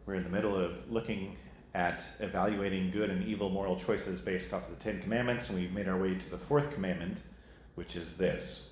We're in the middle of looking at evaluating good and evil moral choices based off of the Ten Commandments, and we've made our way to the fourth commandment, which is this: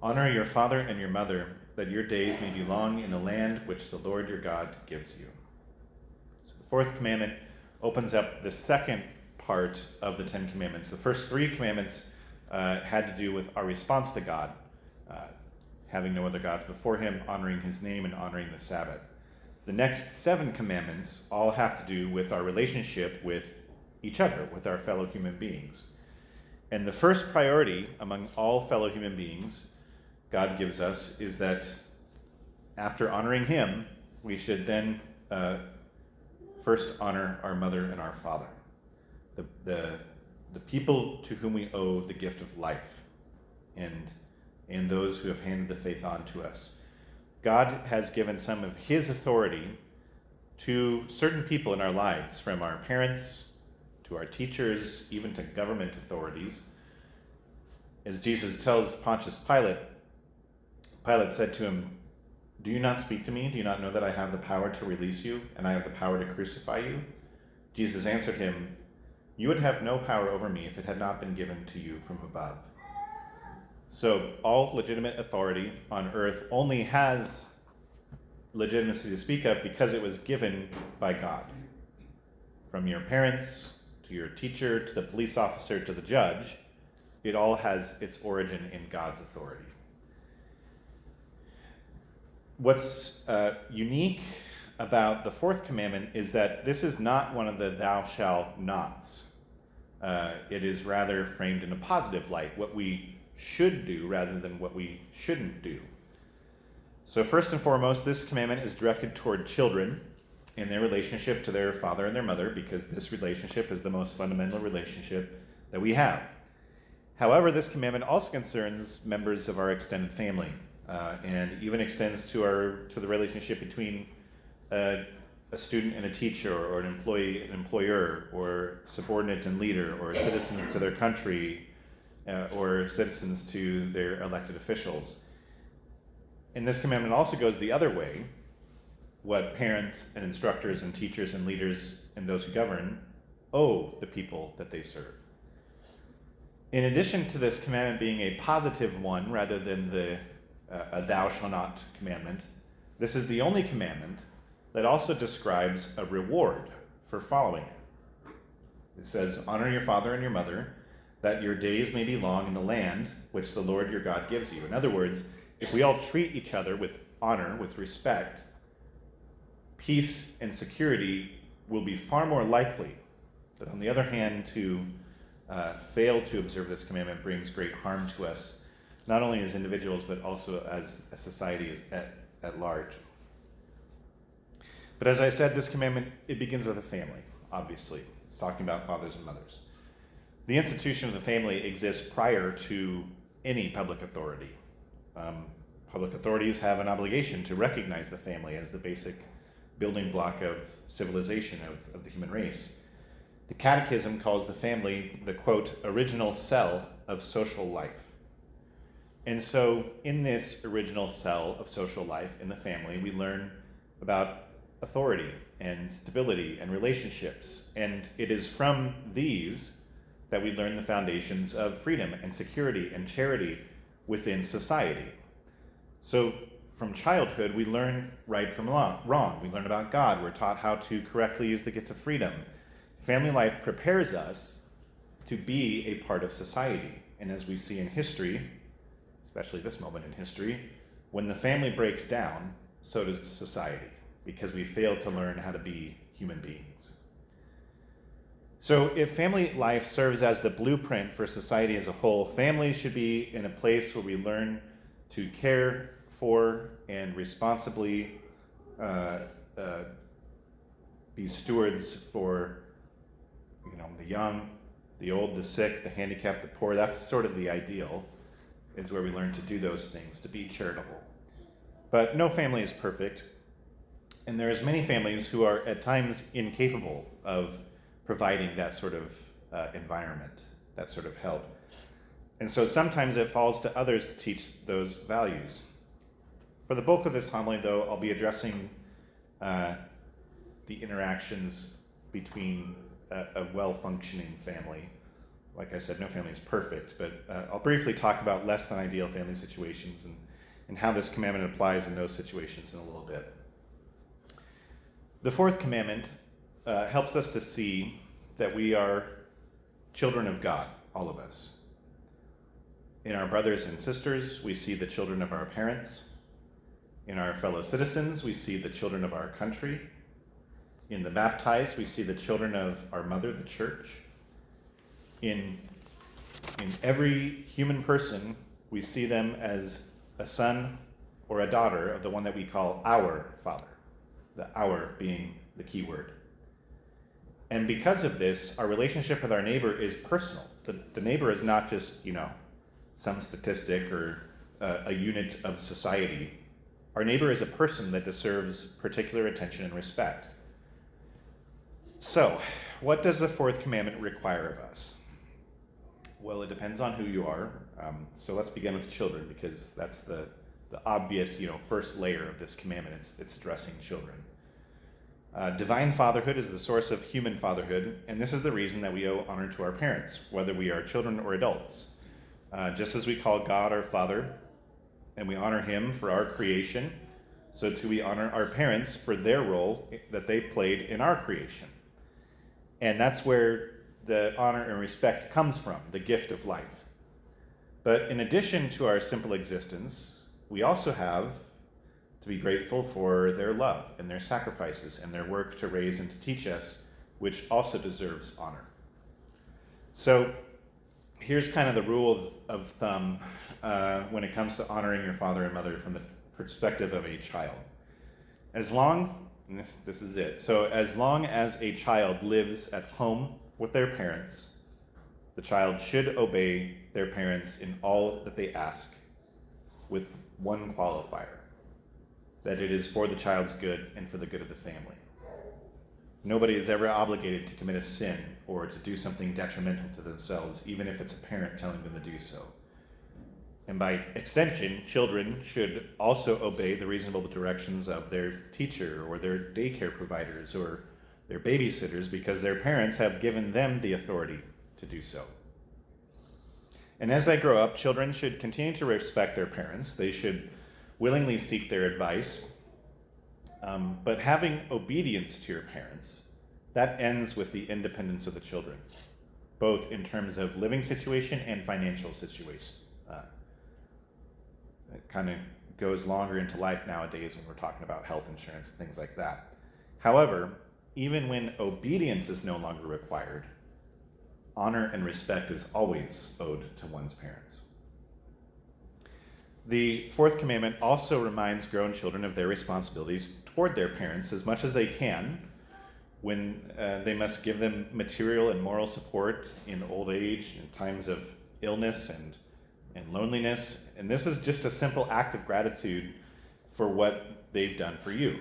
honor your father and your mother, that your days may be long in the land which the Lord your God gives you. So the fourth commandment opens up the second part of the Ten Commandments. The first three commandments had to do with our response to God, having no other gods before him, honoring his name, and honoring the Sabbath. The next 7 commandments all have to do with our relationship with each other, with our fellow human beings. And the first priority among all fellow human beings God gives us is that after honoring him, we should then first honor our mother and our father, the people to whom we owe the gift of life, and those who have handed the faith on to us. God has given some of his authority to certain people in our lives, from our parents to our teachers, even to government authorities. As Jesus tells Pontius Pilate, Pilate said to him, "Do you not speak to me? Do you not know that I have the power to release you, and I have the power to crucify you?" Jesus answered him, "You would have no power over me if it had not been given to you from above." So all legitimate authority on earth only has legitimacy to speak of because it was given by God. From your parents, to your teacher, to the police officer, to the judge, it all has its origin in God's authority. What's unique about the fourth commandment is that this is not one of the thou shalt nots. It is rather framed in a positive light, what we should do rather than what we shouldn't do. So first and foremost, this commandment is directed toward children in their relationship to their father and their mother, because this relationship is the most fundamental relationship that we have. However, this commandment also concerns members of our extended family, and even extends to the relationship between a student and a teacher, or an employee and employer, or subordinate and leader, or citizens to their country, or citizens to their elected officials. And this commandment also goes the other way: what parents and instructors and teachers and leaders and those who govern owe the people that they serve. In addition to this commandment being a positive one rather than a thou shalt not commandment, this is the only commandment that also describes a reward for following it. It says, honor your father and your mother, that your days may be long in the land which the Lord your God gives you. In other words, if we all treat each other with honor, with respect, peace and security will be far more likely. But on the other hand, to fail to observe this commandment brings great harm to us, not only as individuals, but also as a society at large. But as I said, this commandment, it begins with a family, obviously. It's talking about fathers and mothers. The institution of the family exists prior to any public authority. Public authorities have an obligation to recognize the family as the basic building block of civilization, of the human race. The Catechism calls the family the, quote, original cell of social life. And so in this original cell of social life in the family, we learn about authority and stability and relationships. And it is from these that we learn the foundations of freedom and security and charity within society. So from childhood, we learn right from wrong. We learn about God. We're taught how to correctly use the gifts of freedom. Family life prepares us to be a part of society. And as we see in history, especially this moment in history, when the family breaks down, so does society, because we fail to learn how to be human beings. So if family life serves as the blueprint for society as a whole, families should be in a place where we learn to care for and responsibly be stewards for the young, the old, the sick, the handicapped, the poor. That's sort of the ideal, is where we learn to do those things, to be charitable. But no family is perfect, and there's many families who are at times incapable of providing that sort of environment, that sort of help. And so sometimes it falls to others to teach those values. For the bulk of this homily, though, I'll be addressing the interactions between a well-functioning family. Like I said, no family is perfect, but I'll briefly talk about less than ideal family situations and how this commandment applies in those situations in a little bit. The fourth commandment helps us to see that we are children of God, all of us. In our brothers and sisters, we see the children of our parents. In our fellow citizens, we see the children of our country. In the baptized, we see the children of our mother, the church. In every human person, we see them as a son or a daughter of the one that we call our Father, the our being the key word. And because of this, our relationship with our neighbor is personal. The neighbor is not just, some statistic or a unit of society. Our neighbor is a person that deserves particular attention and respect. So, what does the fourth commandment require of us? Well, it depends on who you are. So let's begin with children, because that's the obvious, first layer of this commandment. It's addressing children. Divine fatherhood is the source of human fatherhood, and this is the reason that we owe honor to our parents, whether we are children or adults. Just as we call God our Father, and we honor him for our creation, so too we honor our parents for their role that they played in our creation. And that's where the honor and respect comes from, the gift of life. But in addition to our simple existence, we also have to be grateful for their love and their sacrifices and their work to raise and to teach us, which also deserves honor. So here's kind of the rule of thumb when it comes to honoring your father and mother from the perspective of a child. As long, and this is it, so as long as a child lives at home with their parents, the child should obey their parents in all that they ask, with one qualifier, that it is for the child's good and for the good of the family. Nobody is ever obligated to commit a sin or to do something detrimental to themselves, even if it's a parent telling them to do so. And by extension, children should also obey the reasonable directions of their teacher or their daycare providers or their babysitters, because their parents have given them the authority to do so. And as they grow up, children should continue to respect their parents. They should willingly seek their advice. But having obedience to your parents, that ends with the independence of the children, both in terms of living situation and financial situation. It kind of goes longer into life nowadays when we're talking about health insurance and things like that. However, even when obedience is no longer required, honor and respect is always owed to one's parents. The fourth commandment also reminds grown children of their responsibilities toward their parents as much as they can, when they must give them material and moral support in old age, in times of illness and loneliness. And this is just a simple act of gratitude for what they've done for you.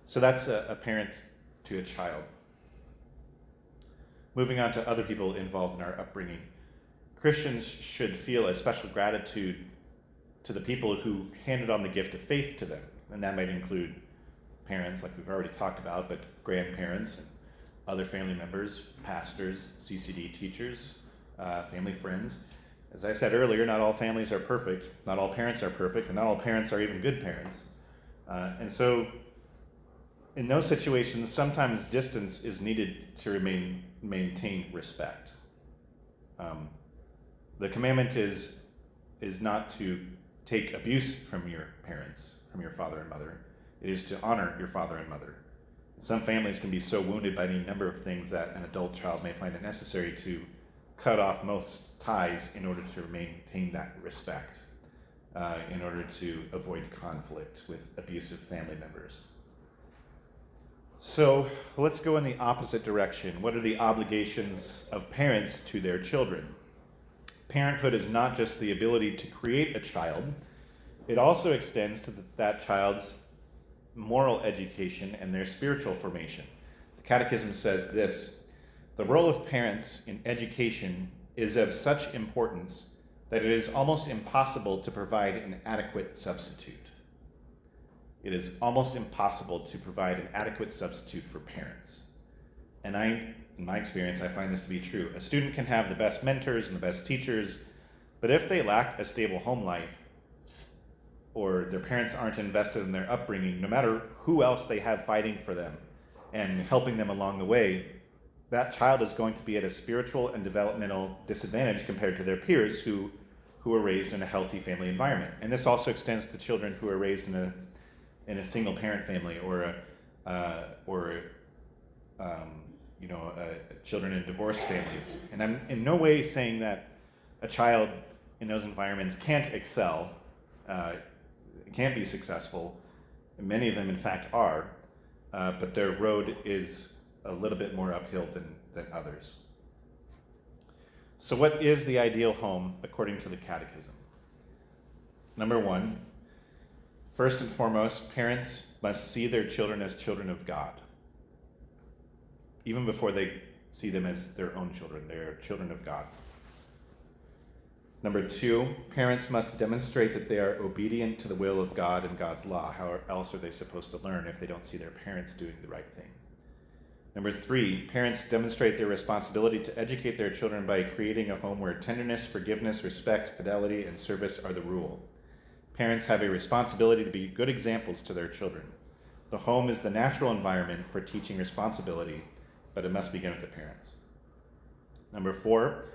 So that's a parent to a child. Moving on to other people involved in our upbringing. Christians should feel a special gratitude to the people who handed on the gift of faith to them. And that might include parents, like we've already talked about, but grandparents and other family members, pastors, CCD teachers, family friends. As I said earlier, not all families are perfect, not all parents are perfect, and not all parents are even good parents. And so in those situations, sometimes distance is needed to maintain respect. The commandment is not to take abuse from your parents, from your father and mother. It is to honor your father and mother. Some families can be so wounded by any number of things that an adult child may find it necessary to cut off most ties in order to maintain that respect, in order to avoid conflict with abusive family members. So let's go in the opposite direction. What are the obligations of parents to their children? Parenthood is not just the ability to create a child, it also extends to that child's moral education and their spiritual formation. The Catechism says this: the role of parents in education is of such importance that it is almost impossible to provide an adequate substitute. it is almost impossible to provide an adequate substitute for parents. And in my experience, I find this to be true. A student can have the best mentors and the best teachers, but if they lack a stable home life, or their parents aren't invested in their upbringing, no matter who else they have fighting for them and helping them along the way, that child is going to be at a spiritual and developmental disadvantage compared to their peers who are raised in a healthy family environment. And this also extends to children who are raised in a single parent family or children in divorced families. And I'm in no way saying that a child in those environments can't excel, can't be successful. And many of them, in fact, are, but their road is a little bit more uphill than others. So what is the ideal home according to the Catechism? Number one, first and foremost, parents must see their children as children of God. Even before they see them as their own children, they are children of God. Number two, parents must demonstrate that they are obedient to the will of God and God's law. How else are they supposed to learn if they don't see their parents doing the right thing? Number three, parents demonstrate their responsibility to educate their children by creating a home where tenderness, forgiveness, respect, fidelity, and service are the rule. Parents have a responsibility to be good examples to their children. The home is the natural environment for teaching responsibility, but it must begin with the parents. Number four,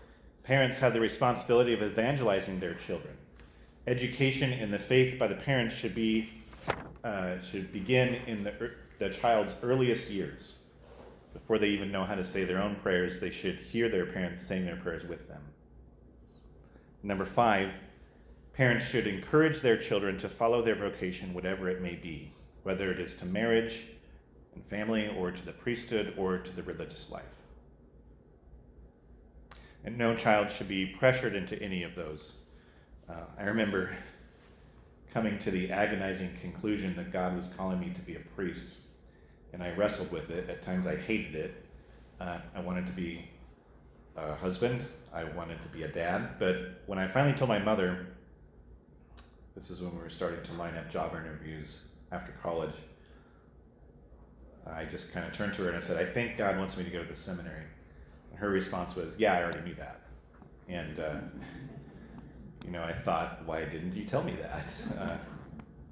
parents have the responsibility of evangelizing their children. Education in the faith by the parents should begin in the child's earliest years. Before they even know how to say their own prayers, they should hear their parents saying their prayers with them. Number five, parents should encourage their children to follow their vocation, whatever it may be, whether it is to marriage and family, or to the priesthood, or to the religious life. And no child should be pressured into any of those. I remember coming to the agonizing conclusion that God was calling me to be a priest, and I wrestled with it. At times I hated it. I wanted to be a husband. I wanted to be a dad. But when I finally told my mother, this is when we were starting to line up job interviews after college, I just kind of turned to her and I said, I think God wants me to go to the seminary. And her response was, yeah, I already knew that. And, I thought, why didn't you tell me that?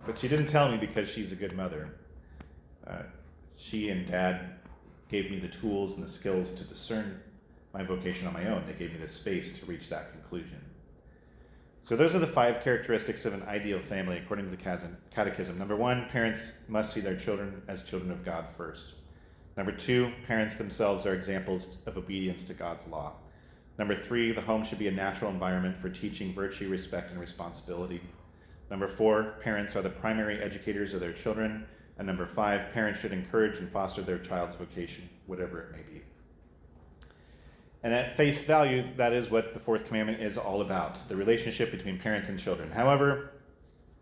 But she didn't tell me because she's a good mother. She and Dad gave me the tools and the skills to discern my vocation on my own. They gave me the space to reach that conclusion. So those are the 5 characteristics of an ideal family according to the Catechism. Number 1, parents must see their children as children of God first. Number 2, parents themselves are examples of obedience to God's law. Number 3, the home should be a natural environment for teaching virtue, respect, and responsibility. Number 4, parents are the primary educators of their children. And number 5, parents should encourage and foster their child's vocation, whatever it may be. And at face value, that is what the 4th commandment is all about, the relationship between parents and children. However,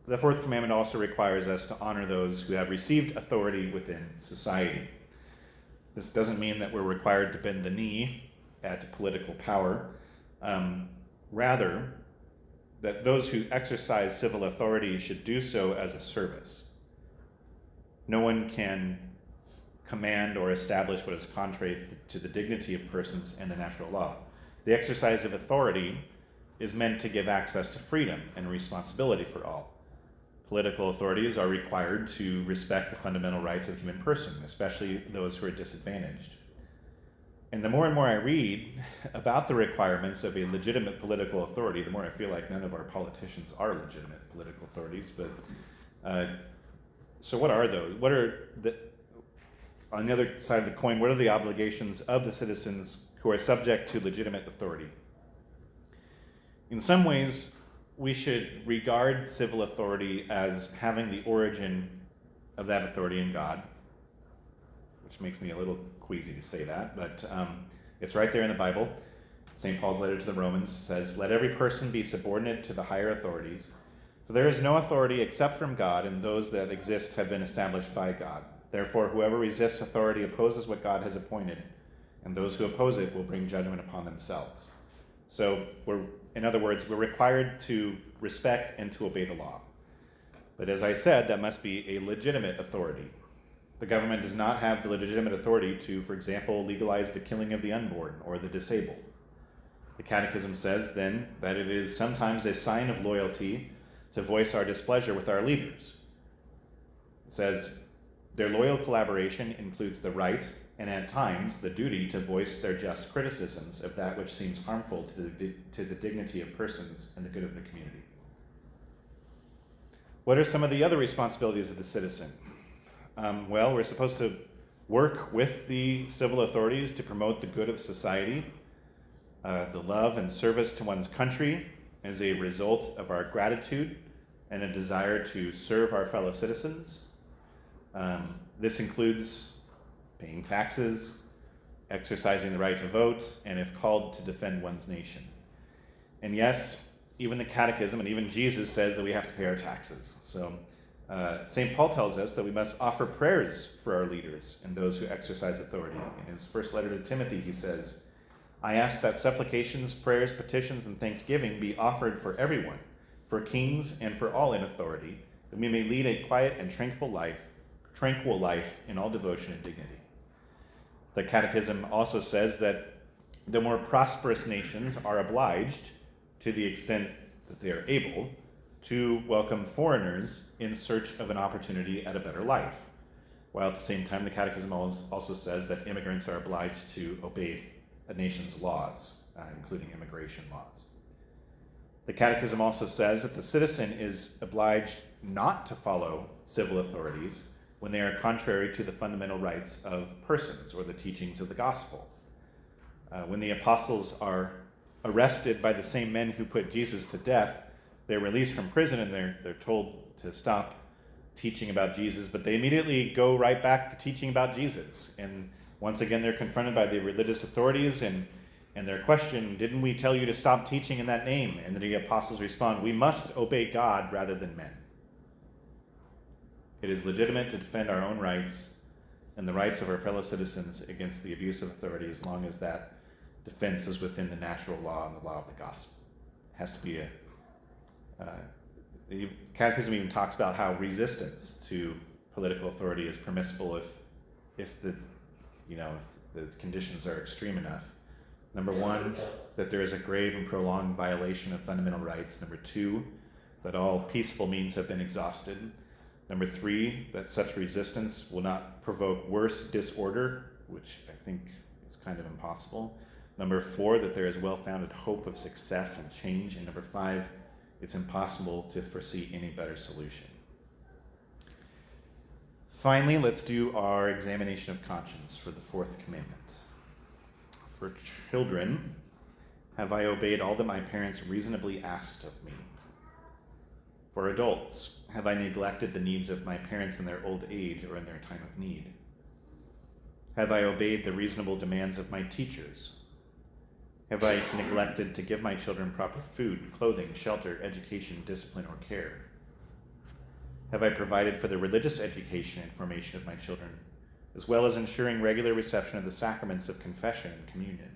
the 4th commandment also requires us to honor those who have received authority within society. This doesn't mean that we're required to bend the knee at political power. Rather, that those who exercise civil authority should do so as a service. No one can command or establish what is contrary to the dignity of persons and the natural law. The exercise of authority is meant to give access to freedom and responsibility for all. Political authorities are required to respect the fundamental rights of the human person, especially those who are disadvantaged. And the more and more I read about the requirements of a legitimate political authority, the more I feel like none of our politicians are legitimate political authorities. But so what are those? What are on the other side of the coin, what are the obligations of the citizens who are subject to legitimate authority? In some ways, we should regard civil authority as having the origin of that authority in God, which makes me a little queasy to say that, but it's right there in the Bible. St. Paul's letter to the Romans says, "Let every person be subordinate to the higher authorities, for there is no authority except from God, and those that exist have been established by God. Therefore, whoever resists authority opposes what God has appointed, and those who oppose it will bring judgment upon themselves." So, in other words, we're required to respect and to obey the law. But as I said, that must be a legitimate authority. The government does not have the legitimate authority to, for example, legalize the killing of the unborn or the disabled. The Catechism says, then, that it is sometimes a sign of loyalty to voice our displeasure with our leaders. It says, their loyal collaboration includes the right and at times the duty to voice their just criticisms of that which seems harmful to the dignity of persons and the good of the community. What are some of the other responsibilities of the citizen? Well, we're supposed to work with the civil authorities to promote the good of society, the love and service to one's country as a result of our gratitude and a desire to serve our fellow citizens. This includes paying taxes, exercising the right to vote, and if called, to defend one's nation. And yes, even the Catechism and even Jesus says that we have to pay our taxes. So St. Paul tells us that we must offer prayers for our leaders and those who exercise authority. In his first letter to Timothy, he says, I ask that supplications, prayers, petitions, and thanksgiving be offered for everyone, for kings and for all in authority, that we may lead a quiet and tranquil life in all devotion and dignity. The Catechism also says that the more prosperous nations are obliged, to the extent that they are able, to welcome foreigners in search of an opportunity at a better life. While at the same time, the Catechism also says that immigrants are obliged to obey a nation's laws, including immigration laws. The Catechism also says that the citizen is obliged not to follow civil authorities when they are contrary to the fundamental rights of persons or the teachings of the gospel. When the apostles are arrested by the same men who put Jesus to death, they're released from prison and they're told to stop teaching about Jesus, but they immediately go right back to teaching about Jesus. And once again, they're confronted by the religious authorities and they're questioned, didn't we tell you to stop teaching in that name? And the apostles respond, we must obey God rather than men. It is legitimate to defend our own rights and the rights of our fellow citizens against the abuse of authority as long as that defense is within the natural law and the law of the gospel. It has to be the Catechism even talks about how resistance to political authority is permissible if the conditions are extreme enough. Number one, that there is a grave and prolonged violation of fundamental rights. Number two, that all peaceful means have been exhausted. Number three, that such resistance will not provoke worse disorder, which I think is kind of impossible. Number four, that there is well-founded hope of success and change. And number five, it's impossible to foresee any better solution. Finally, let's do our examination of conscience for the fourth commandment. For children, have I obeyed all that my parents reasonably asked of me? For adults, have I neglected the needs of my parents in their old age or in their time of need? Have I obeyed the reasonable demands of my teachers? Have I neglected to give my children proper food, clothing, shelter, education, discipline, or care? Have I provided for the religious education and formation of my children, as well as ensuring regular reception of the sacraments of confession and communion?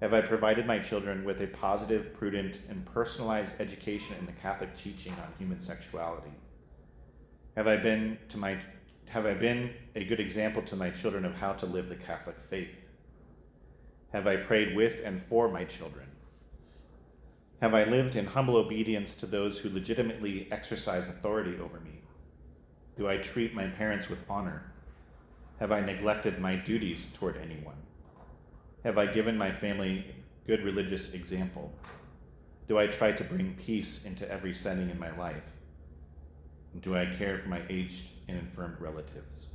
Have I provided my children with a positive, prudent, and personalized education in the Catholic teaching on human sexuality? Have I been a good example to my children of how to live the Catholic faith? Have I prayed with and for my children? Have I lived in humble obedience to those who legitimately exercise authority over me? Do I treat my parents with honor? Have I neglected my duties toward anyone? Have I given my family good religious example? Do I try to bring peace into every setting in my life? And do I care for my aged and infirm relatives?